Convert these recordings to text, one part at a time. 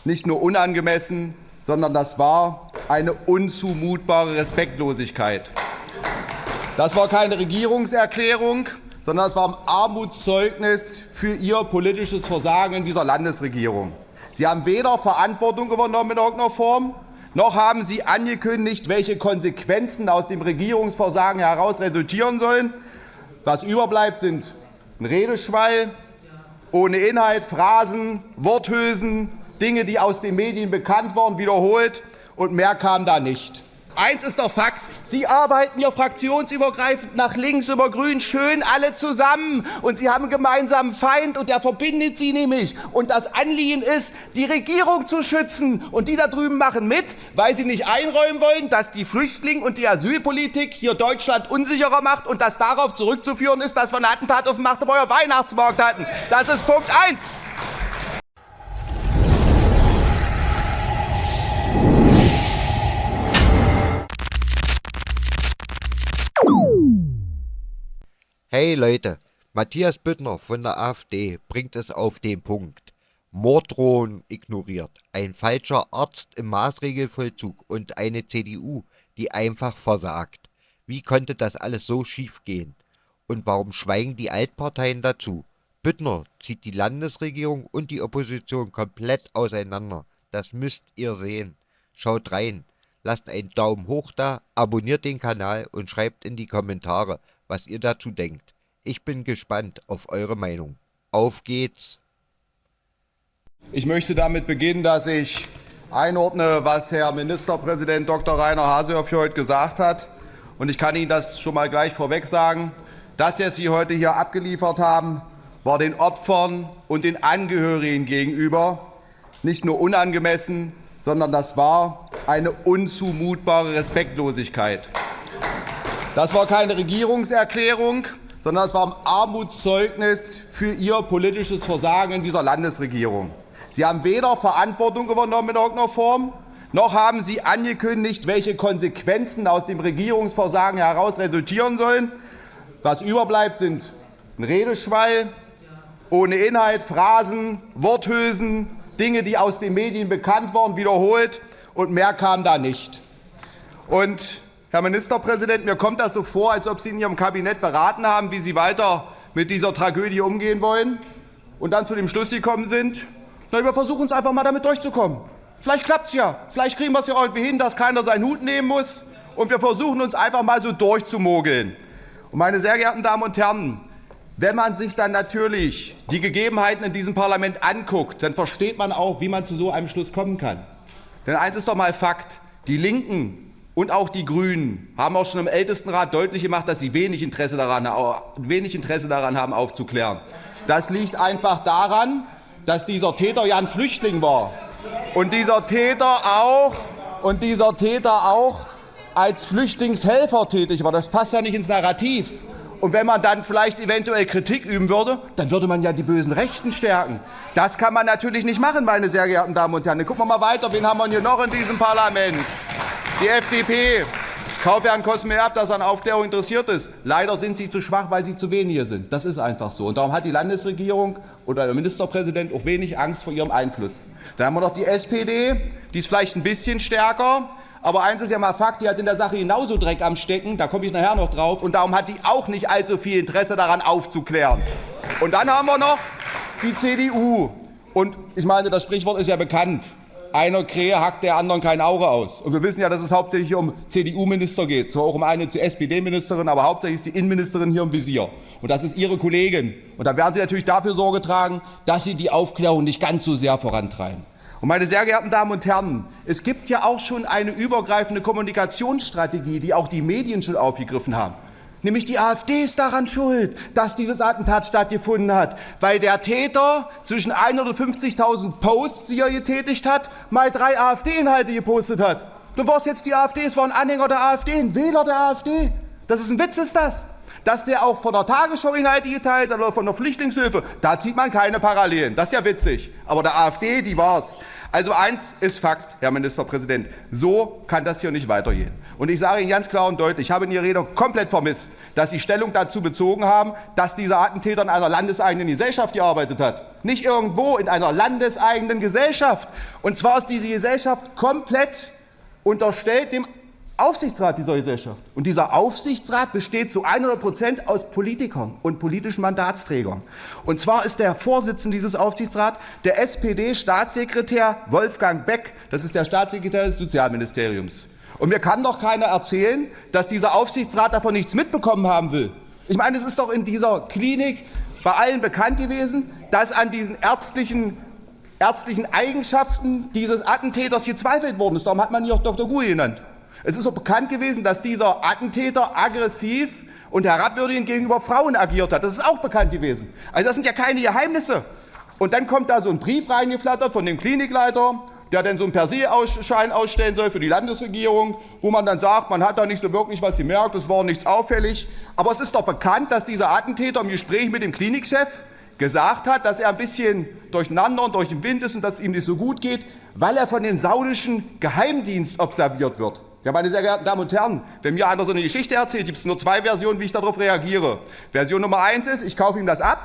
nicht nur unangemessen, sondern das war eine unzumutbare Respektlosigkeit. Das war keine Regierungserklärung, sondern das war ein Armutszeugnis für Ihr politisches Versagen in dieser Landesregierung. Sie haben weder Verantwortung übernommen in irgendeiner Form, noch haben Sie angekündigt, welche Konsequenzen aus dem Regierungsversagen heraus resultieren sollen. Was überbleibt, sind ein Redeschwall, ohne Inhalt, Phrasen, Worthülsen, Dinge, die aus den Medien bekannt waren, wiederholt, und mehr kam da nicht. Eins ist doch Fakt, Sie arbeiten ja fraktionsübergreifend nach links über grün schön alle zusammen und Sie haben einen gemeinsamen Feind und der verbindet Sie nämlich. Und das Anliegen ist, die Regierung zu schützen, und die da drüben machen mit, weil sie nicht einräumen wollen, dass die Flüchtling- und die Asylpolitik hier Deutschland unsicherer macht und das darauf zurückzuführen ist, dass wir ein Attentat auf dem Magdeburger Weihnachtsmarkt hatten. Das ist Punkt 1. Hey Leute, Matthias Büttner von der AfD bringt es auf den Punkt. Morddrohungen ignoriert, ein falscher Arzt im Maßregelvollzug und eine CDU, die einfach versagt. Wie konnte das alles so schief gehen? Und warum schweigen die Altparteien dazu? Büttner zieht die Landesregierung und die Opposition komplett auseinander. Das müsst ihr sehen. Schaut rein, lasst einen Daumen hoch da, abonniert den Kanal und schreibt in die Kommentare, was ihr dazu denkt. Ich bin gespannt auf eure Meinung. Auf geht's! Ich möchte damit beginnen, dass ich einordne, was Herr Ministerpräsident Dr. Rainer Haseloff heute gesagt hat. Und ich kann Ihnen das schon mal gleich vorweg sagen. Das, was Sie heute hier abgeliefert haben, war den Opfern und den Angehörigen gegenüber nicht nur unangemessen, sondern das war eine unzumutbare Respektlosigkeit. Das war keine Regierungserklärung, sondern das war ein Armutszeugnis für Ihr politisches Versagen in dieser Landesregierung. Sie haben weder Verantwortung übernommen in irgendeiner Form, noch haben Sie angekündigt, welche Konsequenzen aus dem Regierungsversagen heraus resultieren sollen. Was überbleibt, sind ein Redeschwall, ohne Inhalt, Phrasen, Worthülsen, Dinge, die aus den Medien bekannt waren, wiederholt, und mehr kam da nicht. Und Herr Ministerpräsident, mir kommt das so vor, als ob Sie in Ihrem Kabinett beraten haben, wie Sie weiter mit dieser Tragödie umgehen wollen, und dann zu dem Schluss gekommen sind, na, wir versuchen es einfach mal damit durchzukommen. Vielleicht klappt es ja, vielleicht kriegen wir es ja irgendwie hin, dass keiner seinen Hut nehmen muss, und wir versuchen uns einfach mal so durchzumogeln. Und meine sehr geehrten Damen und Herren, wenn man sich dann natürlich die Gegebenheiten in diesem Parlament anguckt, dann versteht man auch, wie man zu so einem Schluss kommen kann. Denn eins ist doch mal Fakt, die Linken und auch die Grünen haben auch schon im Ältestenrat deutlich gemacht, dass sie wenig Interesse daran haben, aufzuklären. Das liegt einfach daran, dass dieser Täter ja ein Flüchtling war und dieser Täter auch als Flüchtlingshelfer tätig war. Das passt ja nicht ins Narrativ. Und wenn man dann vielleicht eventuell Kritik üben würde, dann würde man ja die bösen Rechten stärken. Das kann man natürlich nicht machen, meine sehr geehrten Damen und Herren. Dann gucken wir mal weiter, wen haben wir hier noch in diesem Parlament? Die FDP. Kaufherrn Cosme-Erb, dass er an Aufklärung interessiert ist. Leider sind Sie zu schwach, weil Sie zu wenige sind. Das ist einfach so. Und darum hat die Landesregierung oder der Ministerpräsident auch wenig Angst vor ihrem Einfluss. Dann haben wir noch die SPD, die ist vielleicht ein bisschen stärker. Aber eins ist ja mal Fakt, die hat in der Sache genauso Dreck am Stecken, da komme ich nachher noch drauf, und darum hat die auch nicht allzu viel Interesse daran, aufzuklären. Und dann haben wir noch die CDU. Und ich meine, das Sprichwort ist ja bekannt. Einer Krähe hackt der anderen kein Auge aus. Und wir wissen ja, dass es hauptsächlich um CDU-Minister geht. Zwar auch um eine SPD-Ministerin, aber hauptsächlich ist die Innenministerin hier im Visier. Und das ist ihre Kollegin. Und da werden Sie natürlich dafür Sorge tragen, dass Sie die Aufklärung nicht ganz so sehr vorantreiben. Und meine sehr geehrten Damen und Herren, es gibt ja auch schon eine übergreifende Kommunikationsstrategie, die auch die Medien schon aufgegriffen haben. Nämlich die AfD ist daran schuld, dass dieses Attentat stattgefunden hat, weil der Täter zwischen 150.000 Posts, die er getätigt hat, mal 3 AfD-Inhalte gepostet hat. Du warst jetzt die AfD, es war ein Anhänger der AfD, ein Wähler der AfD. Das ist ein Witz, ist das. Dass der auch von der Tagesschau Inhalte geteilt hat oder von der Flüchtlingshilfe, da zieht man keine Parallelen. Das ist ja witzig. Aber der AfD, die war's. Also eins ist Fakt, Herr Ministerpräsident, so kann das hier nicht weitergehen. Und ich sage Ihnen ganz klar und deutlich, ich habe in Ihrer Rede komplett vermisst, dass Sie Stellung dazu bezogen haben, dass dieser Attentäter in einer landeseigenen Gesellschaft gearbeitet hat. Nicht irgendwo, in einer landeseigenen Gesellschaft. Und zwar ist diese Gesellschaft komplett unterstellt dem Aufsichtsrat dieser Gesellschaft. Und dieser Aufsichtsrat besteht zu 100% aus Politikern und politischen Mandatsträgern. Und zwar ist der Vorsitzende dieses Aufsichtsrats der SPD-Staatssekretär Wolfgang Beck. Das ist der Staatssekretär des Sozialministeriums. Und mir kann doch keiner erzählen, dass dieser Aufsichtsrat davon nichts mitbekommen haben will. Ich meine, es ist doch in dieser Klinik bei allen bekannt gewesen, dass an diesen ärztlichen Eigenschaften dieses Attentäters gezweifelt worden ist. Darum hat man ihn auch Dr. Gui genannt. Es ist auch bekannt gewesen, dass dieser Attentäter aggressiv und herabwürdigend gegenüber Frauen agiert hat. Das ist auch bekannt gewesen. Also das sind ja keine Geheimnisse. Und dann kommt da so ein Brief reingeflattert von dem Klinikleiter, der dann so einen Per-se-Schein ausstellen soll für die Landesregierung, wo man dann sagt, man hat da nicht so wirklich was gemerkt, es war nichts auffällig. Aber es ist doch bekannt, dass dieser Attentäter im Gespräch mit dem Klinikchef gesagt hat, dass er ein bisschen durcheinander und durch den Wind ist und dass es ihm nicht so gut geht, weil er von dem saudischen Geheimdienst observiert wird. Ja, meine sehr geehrten Damen und Herren, wenn mir einer so eine Geschichte erzählt, gibt es nur zwei Versionen, wie ich darauf reagiere. Version Nummer 1 ist, ich kaufe ihm das ab.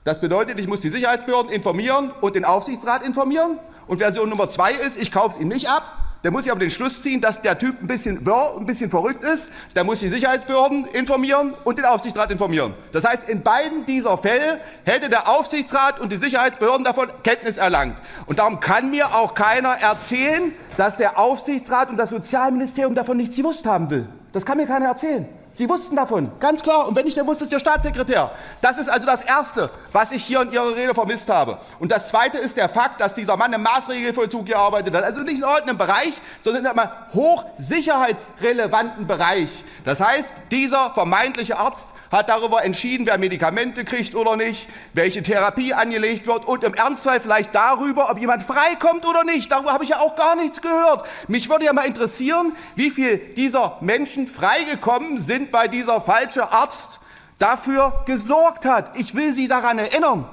Das bedeutet, ich muss die Sicherheitsbehörden informieren und den Aufsichtsrat informieren. Und Version Nummer 2 ist, ich kaufe es ihm nicht ab. Dann muss ich aber den Schluss ziehen, dass der Typ ein bisschen verrückt ist. Dann muss ich die Sicherheitsbehörden informieren und den Aufsichtsrat informieren. Das heißt, in beiden dieser Fälle hätte der Aufsichtsrat und die Sicherheitsbehörden davon Kenntnis erlangt. Und darum kann mir auch keiner erzählen, dass der Aufsichtsrat und das Sozialministerium davon nichts gewusst haben will. Das kann mir keiner erzählen. Sie wussten davon, ganz klar. Und wenn nicht, dann wusste es der Staatssekretär. Das ist also das Erste, was ich hier in Ihrer Rede vermisst habe. Und das Zweite ist der Fakt, dass dieser Mann im Maßregelvollzug gearbeitet hat. Also nicht in irgendeinem Bereich, sondern in einem hochsicherheitsrelevanten Bereich. Das heißt, dieser vermeintliche Arzt hat darüber entschieden, wer Medikamente kriegt oder nicht, welche Therapie angelegt wird und im Ernstfall vielleicht darüber, ob jemand freikommt oder nicht. Darüber habe ich ja auch gar nichts gehört. Mich würde ja mal interessieren, wie viele dieser Menschen freigekommen sind, weil dieser falsche Arzt dafür gesorgt hat. Ich will Sie daran erinnern,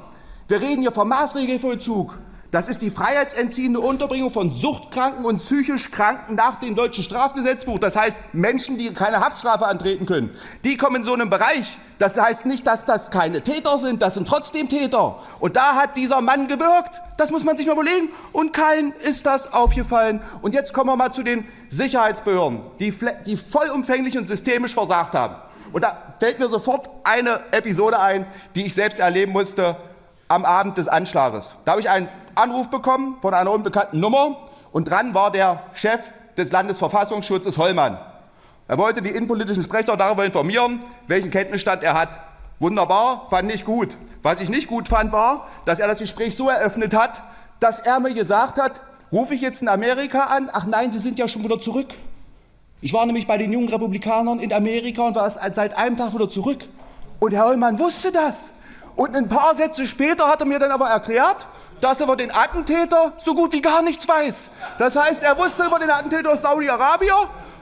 wir reden hier vom Maßregelvollzug. Das ist die freiheitsentziehende Unterbringung von suchtkranken und psychisch Kranken nach dem deutschen Strafgesetzbuch. Das heißt, Menschen, die keine Haftstrafe antreten können, die kommen in so einem Bereich. Das heißt nicht, dass das keine Täter sind, das sind trotzdem Täter. Und da hat dieser Mann gewirkt. Das muss man sich mal überlegen. Und keinem ist das aufgefallen. Und jetzt kommen wir mal zu den Sicherheitsbehörden, die vollumfänglich und systemisch versagt haben. Und da fällt mir sofort eine Episode ein, die ich selbst erleben musste am Abend des Anschlages. Da habe ich einen Anruf bekommen von einer unbekannten Nummer und dran war der Chef des Landesverfassungsschutzes Hollmann. Er wollte die innenpolitischen Sprecher darüber informieren, welchen Kenntnisstand er hat. Wunderbar, fand ich gut. Was ich nicht gut fand, war, dass er das Gespräch so eröffnet hat, dass er mir gesagt hat, rufe ich jetzt in Amerika an? Ach nein, Sie sind ja schon wieder zurück. Ich war nämlich bei den jungen Republikanern in Amerika und war erst seit einem Tag wieder zurück. Und Herr Hollmann wusste das. Und ein paar Sätze später hat er mir dann aber erklärt, dass er über den Attentäter so gut wie gar nichts weiß. Das heißt, er wusste über den Attentäter aus Saudi-Arabien,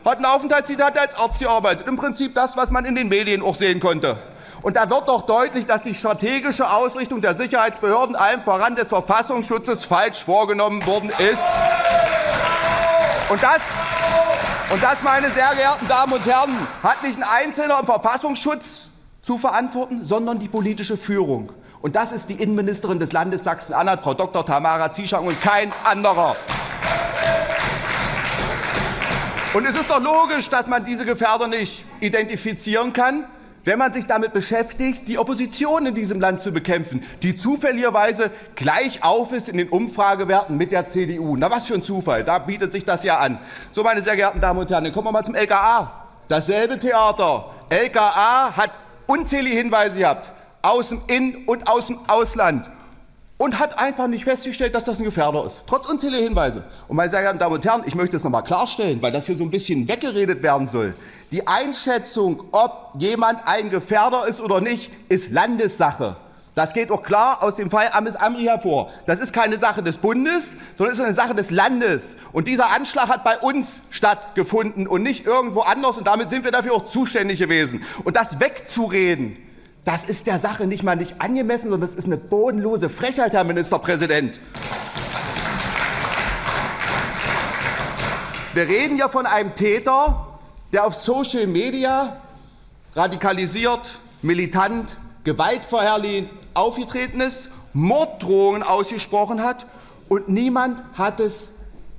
hat einen Aufenthaltstitel, hat als Arzt gearbeitet. Im Prinzip das, was man in den Medien auch sehen konnte. Und da wird doch deutlich, dass die strategische Ausrichtung der Sicherheitsbehörden, allem voran des Verfassungsschutzes, falsch vorgenommen worden ist. Und das, meine sehr geehrten Damen und Herren, hat nicht ein Einzelner im Verfassungsschutz zu verantworten, sondern die politische Führung. Und das ist die Innenministerin des Landes Sachsen-Anhalt, Frau Dr. Tamara Zieschang, und kein anderer. Und es ist doch logisch, dass man diese Gefährder nicht identifizieren kann, wenn man sich damit beschäftigt, die Opposition in diesem Land zu bekämpfen, die zufälligerweise gleich auf ist in den Umfragewerten mit der CDU. Na, was für ein Zufall, da bietet sich das ja an. So, meine sehr geehrten Damen und Herren, dann kommen wir mal zum LKA. Dasselbe Theater. LKA hat unzählige Hinweise gehabt, aus dem In- und aus dem Ausland, und hat einfach nicht festgestellt, dass das ein Gefährder ist, trotz unzähliger Hinweise. Und meine sehr geehrten Damen und Herren, ich möchte es noch mal klarstellen, weil das hier so ein bisschen weggeredet werden soll. Die Einschätzung, ob jemand ein Gefährder ist oder nicht, ist Landessache. Das geht auch klar aus dem Fall Amis Amri hervor. Das ist keine Sache des Bundes, sondern ist eine Sache des Landes. Und dieser Anschlag hat bei uns stattgefunden und nicht irgendwo anders. Und damit sind wir dafür auch zuständig gewesen. Und das wegzureden, das ist der Sache nicht mal nicht angemessen, sondern das ist eine bodenlose Frechheit, Herr Ministerpräsident. Wir reden ja von einem Täter, der auf Social Media radikalisiert, militant, gewaltverherrlichend aufgetreten ist, Morddrohungen ausgesprochen hat und niemand hat es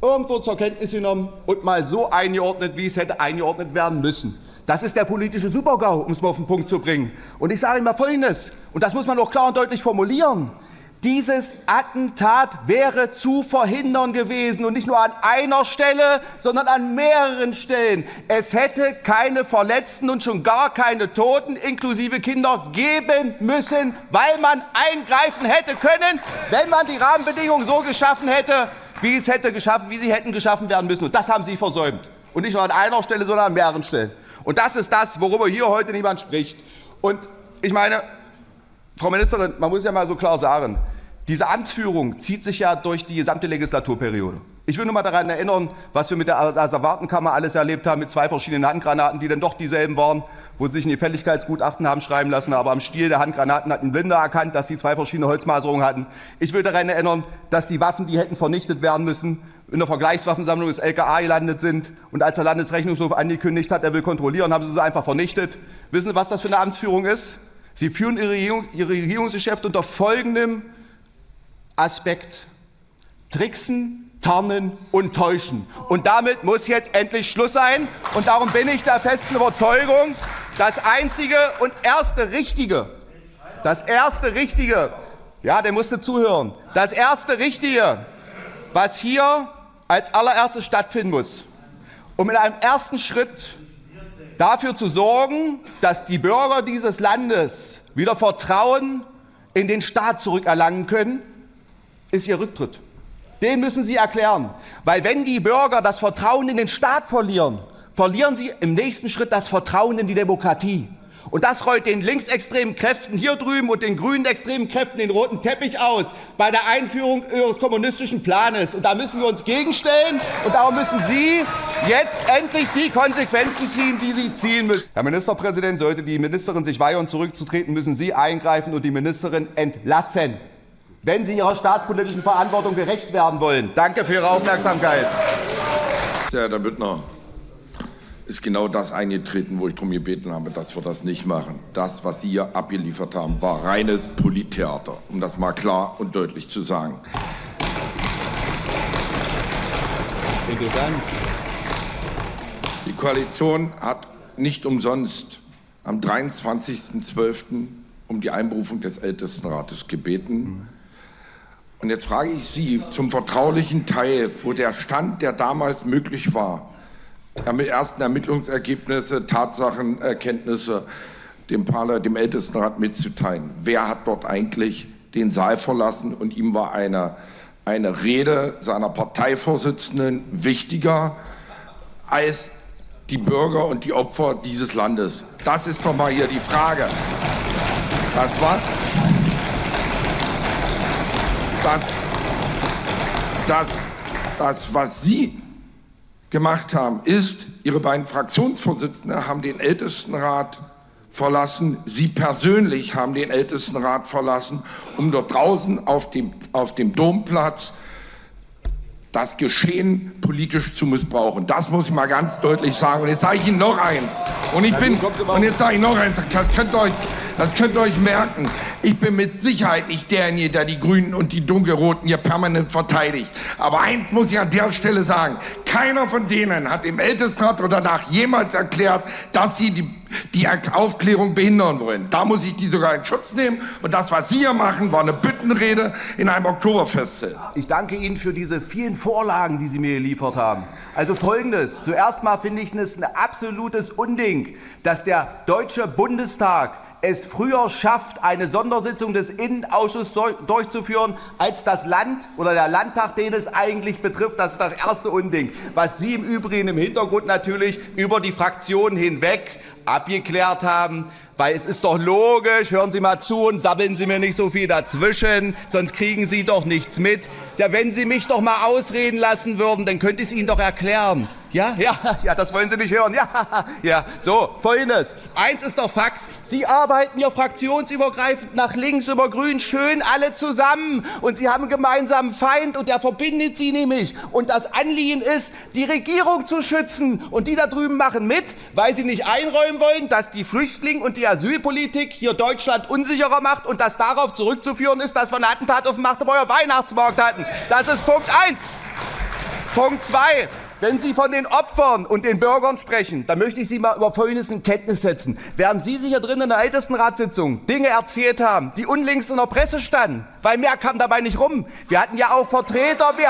irgendwo zur Kenntnis genommen und mal so eingeordnet, wie es hätte eingeordnet werden müssen. Das ist der politische Super-GAU, um es mal auf den Punkt zu bringen. Und ich sage Ihnen mal Folgendes, und das muss man auch klar und deutlich formulieren. Dieses Attentat wäre zu verhindern gewesen und nicht nur an einer Stelle, sondern an mehreren Stellen. Es hätte keine Verletzten und schon gar keine Toten, inklusive Kinder, geben müssen, weil man eingreifen hätte können, wenn man die Rahmenbedingungen so geschaffen hätte, wie sie hätten geschaffen werden müssen. Und das haben Sie versäumt. Und nicht nur an einer Stelle, sondern an mehreren Stellen. Und das ist das, worüber hier heute niemand spricht. Und ich meine, Frau Ministerin, man muss ja mal so klar sagen, diese Amtsführung zieht sich ja durch die gesamte Legislaturperiode. Ich will nur mal daran erinnern, was wir mit der Asservatenkammer alles erlebt haben, mit 2 verschiedenen Handgranaten, die dann doch dieselben waren, wo sie sich ein Gefälligkeitsgutachten haben schreiben lassen, aber am Stiel der Handgranaten hat ein Blinder erkannt, dass sie 2 verschiedene Holzmaserungen hatten. Ich will daran erinnern, dass die Waffen, die hätten vernichtet werden müssen, in der Vergleichswaffensammlung des LKA gelandet sind. Und als der Landesrechnungshof angekündigt hat, er will kontrollieren, haben sie sie einfach vernichtet. Wissen Sie, was das für eine Amtsführung ist? Sie führen Ihr Regierungsgeschäft unter folgendem Aspekt: Tricksen, tarnen und täuschen. Und damit muss jetzt endlich Schluss sein. Und darum bin ich der festen Überzeugung, das einzige und erste Richtige, ja, der musste zuhören, das erste Richtige, was hier als allererstes stattfinden muss, um in einem ersten Schritt dafür zu sorgen, dass die Bürger dieses Landes wieder Vertrauen in den Staat zurückerlangen können, ist Ihr Rücktritt. Den müssen Sie erklären. Weil wenn die Bürger das Vertrauen in den Staat verlieren, verlieren sie im nächsten Schritt das Vertrauen in die Demokratie. Und das rollt den linksextremen Kräften hier drüben und den grünen extremen Kräften den roten Teppich aus bei der Einführung ihres kommunistischen Planes. Und da müssen wir uns gegenstellen und darum müssen Sie jetzt endlich die Konsequenzen ziehen, die Sie ziehen müssen. Herr Ministerpräsident, sollte die Ministerin sich weigern, zurückzutreten, müssen Sie eingreifen und die Ministerin entlassen, wenn Sie Ihrer staatspolitischen Verantwortung gerecht werden wollen. Danke für Ihre Aufmerksamkeit. Herr Büttner, ist genau das eingetreten, wo ich darum gebeten habe, dass wir das nicht machen. Das, was Sie hier abgeliefert haben, war reines Polittheater, um das mal klar und deutlich zu sagen. Interessant. Die Koalition hat nicht umsonst am 23.12. um die Einberufung des Ältestenrates gebeten. Und jetzt frage ich Sie zum vertraulichen Teil, wo der Stand, der damals möglich war, ersten Ermittlungsergebnisse, Tatsachenerkenntnisse dem Ältestenrat mitzuteilen. Wer hat dort eigentlich den Saal verlassen? Und ihm war eine Rede seiner Parteivorsitzenden wichtiger als die Bürger und die Opfer dieses Landes. Das ist doch mal hier die Frage. Das, was Sie gemacht haben, ist, Ihre beiden Fraktionsvorsitzenden haben den Ältestenrat verlassen. Sie persönlich haben den Ältestenrat verlassen, um dort draußen auf dem Domplatz das Geschehen politisch zu missbrauchen. Das muss ich mal ganz deutlich sagen. Und jetzt sage ich Ihnen noch eins. Und jetzt sage ich noch eins. Das könnt ihr euch merken. Ich bin mit Sicherheit nicht derjenige, der die Grünen und die Dunkelroten hier permanent verteidigt. Aber eins muss ich an der Stelle sagen. Keiner von denen hat im Ältestenrat oder danach jemals erklärt, dass sie die Aufklärung behindern wollen. Da muss ich die sogar in Schutz nehmen. Und das, was Sie hier machen, war eine Büttenrede in einem Oktoberfestzelt. Ich danke Ihnen für diese vielen Vorlagen, die Sie mir geliefert haben. Also Folgendes. Zuerst mal finde ich es ein absolutes Unding, dass der Deutsche Bundestag es früher schafft, eine Sondersitzung des Innenausschusses durchzuführen, als das Land oder der Landtag, den es eigentlich betrifft. Das ist das erste Unding. Was Sie im Übrigen im Hintergrund natürlich über die Fraktionen hinweg abgeklärt haben. Weil es ist doch logisch, hören Sie mal zu und sabbeln Sie mir nicht so viel dazwischen, sonst kriegen Sie doch nichts mit. Ja, wenn Sie mich doch mal ausreden lassen würden, dann könnte ich es Ihnen doch erklären. Ja, das wollen Sie nicht hören. Ja, so, Folgendes. Eins ist doch Fakt, Sie arbeiten ja fraktionsübergreifend nach links über grün schön alle zusammen und Sie haben einen gemeinsamen Feind und der verbindet Sie nämlich. Und das Anliegen ist, die Regierung zu schützen. Und die da drüben machen mit, weil sie nicht einräumen wollen, dass die Flüchtlinge und die Asylpolitik hier Deutschland unsicherer macht und das darauf zurückzuführen ist, dass wir ein Attentat auf dem Magdeburger Weihnachtsmarkt hatten. Das ist Punkt 1. Punkt 2. Wenn Sie von den Opfern und den Bürgern sprechen, dann möchte ich Sie mal über Folgendes in Kenntnis setzen. Während Sie sich hier drin in der Ältestenratssitzung Dinge erzählt haben, die unlängst in der Presse standen, weil mehr kam dabei nicht rum. Wir hatten ja auch Vertreter, wir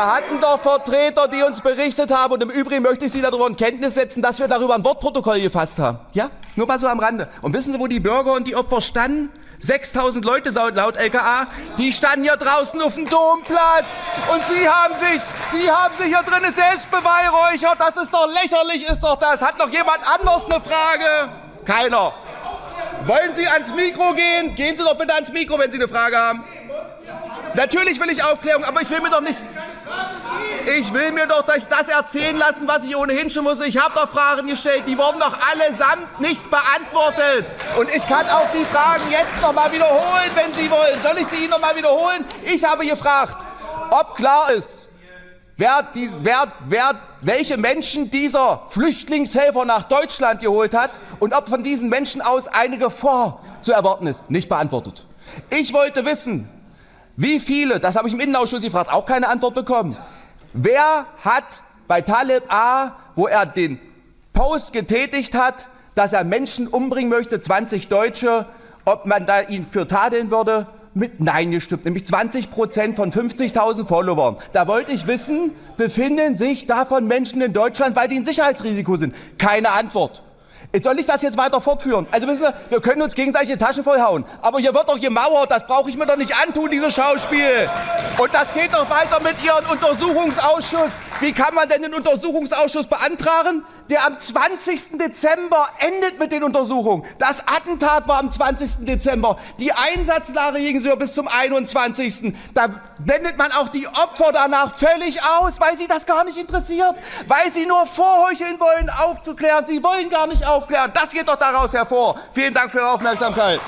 hatten doch Vertreter, die uns berichtet haben. Und im Übrigen möchte ich Sie darüber in Kenntnis setzen, dass wir darüber ein Wortprotokoll gefasst haben. Ja? Nur mal so am Rande. Und wissen Sie, wo die Bürger und die Opfer standen? 6.000 Leute laut LKA, die standen hier draußen auf dem Domplatz und Sie haben sich hier drinnen selbst beweihräuchert. Das ist doch lächerlich, ist doch das. Hat noch jemand anders eine Frage? Keiner. Wollen Sie ans Mikro gehen? Gehen Sie doch bitte ans Mikro, wenn Sie eine Frage haben. Natürlich will ich Aufklärung, aber ich will mir doch das erzählen lassen, was ich ohnehin schon muss. Ich habe doch Fragen gestellt, die wurden doch allesamt nicht beantwortet. Und ich kann auch die Fragen jetzt noch mal wiederholen, wenn Sie wollen. Soll ich sie Ihnen noch mal wiederholen? Ich habe gefragt, ob klar ist, welche Menschen dieser Flüchtlingshelfer nach Deutschland geholt hat und ob von diesen Menschen aus eine Gefahr zu erwarten ist. Nicht beantwortet. Ich wollte wissen, wie viele, das habe ich im Innenausschuss gefragt, auch keine Antwort bekommen. Wer hat bei Taleb A, wo er den Post getätigt hat, dass er Menschen umbringen möchte, 20 Deutsche, ob man da ihn für tadeln würde, mit Nein gestimmt, nämlich 20% von 50.000 Followern. Da wollte ich wissen, befinden sich davon Menschen in Deutschland, weil die ein Sicherheitsrisiko sind? Keine Antwort. Soll ich das jetzt weiter fortführen? Also wissen Sie, wir können uns gegenseitig die Taschen vollhauen. Aber hier wird doch gemauert, das brauche ich mir doch nicht antun, dieses Schauspiel. Und das geht doch weiter mit Ihrem Untersuchungsausschuss. Wie kann man denn den Untersuchungsausschuss beantragen? Der am 20. Dezember endet mit den Untersuchungen. Das Attentat war am 20. Dezember. Die Einsatzlage ging so bis zum 21. Da blendet man auch die Opfer danach völlig aus, weil sie das gar nicht interessiert. Weil sie nur vorheucheln wollen, aufzuklären. Sie wollen gar nicht aufklären. Das geht doch daraus hervor. Vielen Dank für Ihre Aufmerksamkeit.